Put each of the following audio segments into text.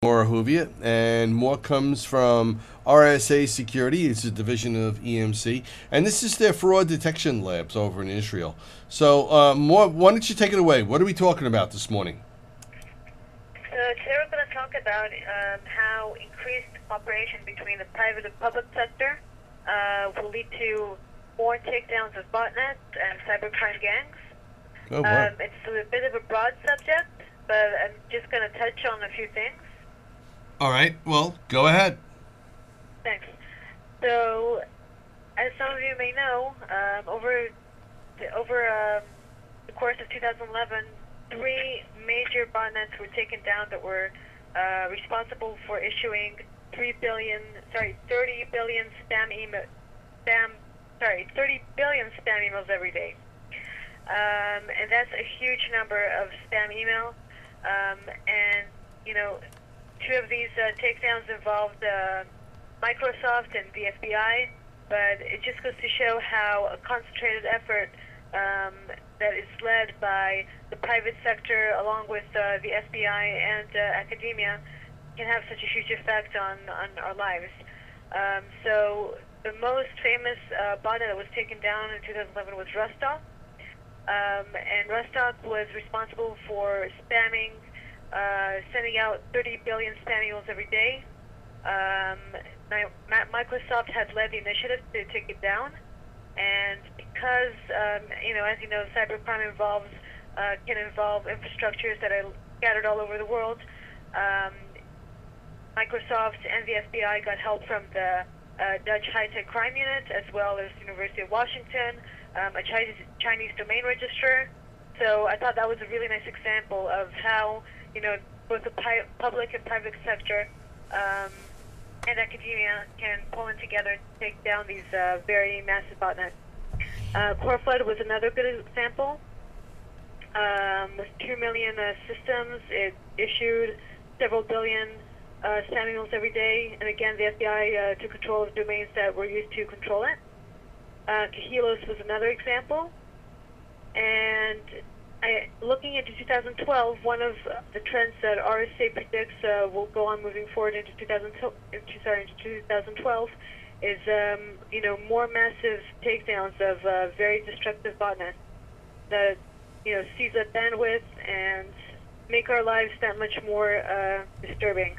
More ahuvia, and more comes from RSA Security. It's a division of EMC, and this is their fraud detection labs over in Israel. So, more. Why don't you take it away? What are we talking about this morning? So today we're going to talk about how increased cooperation between the private and public sector will lead to more takedowns of botnets and cybercrime gangs. Oh, wow. It's a bit of a broad subject, but I'm just going to touch on a few things. All right. Well, go ahead. Thanks. So, as some of you may know, over the course of 2011, three major botnets were taken down that were responsible for issuing 30 billion spam emails every day. And that's a huge number of spam email. And you know, two of these takedowns involved Microsoft and the FBI, but it just goes to show how a concentrated effort that is led by the private sector along with the FBI and academia can have such a huge effect on our lives. So the most famous botnet that was taken down in 2011 was Rustock. And Rustock was responsible for spamming, sending out 30 billion spam emails every day. Microsoft had led the initiative to take it down, and because as you know, cybercrime can involve infrastructures that are scattered all over the world. Microsoft and the FBI got help from the Dutch High-Tech Crime Unit, as well as University of Washington, a Chinese domain registrar. So I thought that was a really nice example of how both the public and private sector and academia can pull in together to take down these very massive botnets. Coreflood was another good example. With 2 million systems, it issued several billion spam emails every day, and again, the FBI took control of domains that were used to control it. Kahilos was another example. And looking into 2012, one of the trends that RSA predicts will go on moving forward into 2012 is more massive takedowns of very destructive botnets that seize up bandwidth and make our lives that much more disturbing.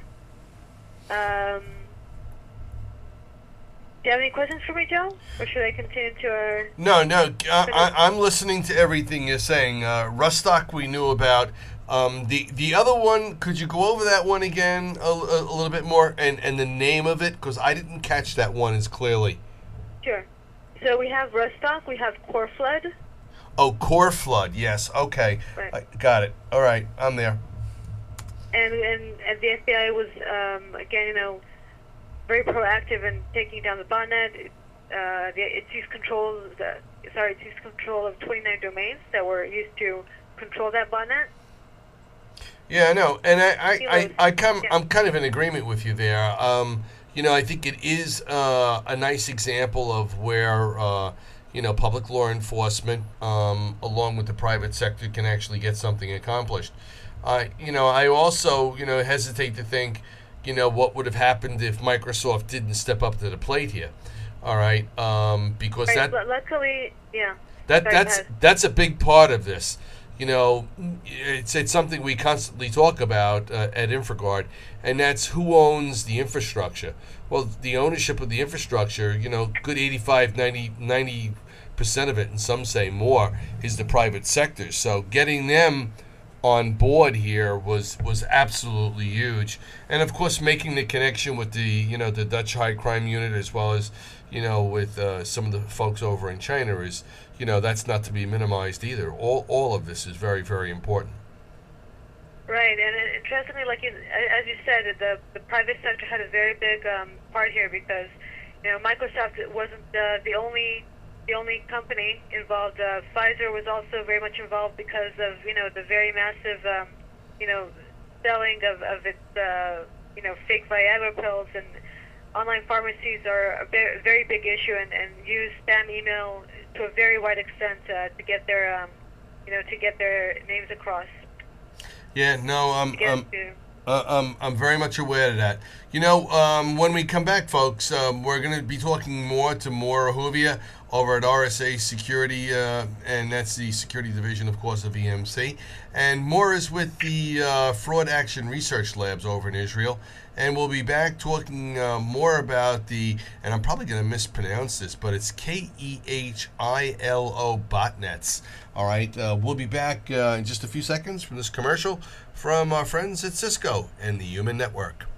Do you have any questions for me, Joe? Or should I continue to our... No, no. I'm listening to everything you're saying. Rustock we knew about. The other one, could you go over that one again a little bit more and the name of it? Because I didn't catch that one as clearly. Sure. So we have Rustock, we have Coreflood. Oh, Coreflood. Yes. Okay. Right. I got it. All right. I'm there. And the FBI was, again, very proactive in taking down the botnet. It seized control of 29 domains that were used to control that botnet. Yeah, I know, and I'm kind of in agreement with you there. I think it is a nice example of where public law enforcement, along with the private sector, can actually get something accomplished. I also hesitate to think, what would have happened if Microsoft didn't step up to the plate here. All right, because right, luckily, yeah. That's a big part of this. It's something we constantly talk about at InfraGard, and that's who owns the infrastructure. Well, the ownership of the infrastructure, good 85, 90% of it, and some say more, is the private sector. So getting them on board here was absolutely huge, and of course making the connection with the Dutch High Crime Unit, as well as with some of the folks over in China, is that's not to be minimized either. All of this is very, very important. Right, and interestingly, as you said, the private sector had a very big part here because Microsoft wasn't the only company involved. Pfizer was also very much involved because of the very massive selling of its fake Viagra pills, and online pharmacies are a very big issue and use spam email to a very wide extent to get their names across. Yeah, no, I'm very much aware of that. When we come back, folks, we're going to be talking more to Maura Ahuvia over at RSA Security, and that's the security division, of course, of EMC. And Maura is with the Fraud Action Research Labs over in Israel. And we'll be back talking more about and I'm probably going to mispronounce this, but it's KEHILO botnets. All right, we'll be back in just a few seconds from this commercial from our friends at Cisco and the Human Network.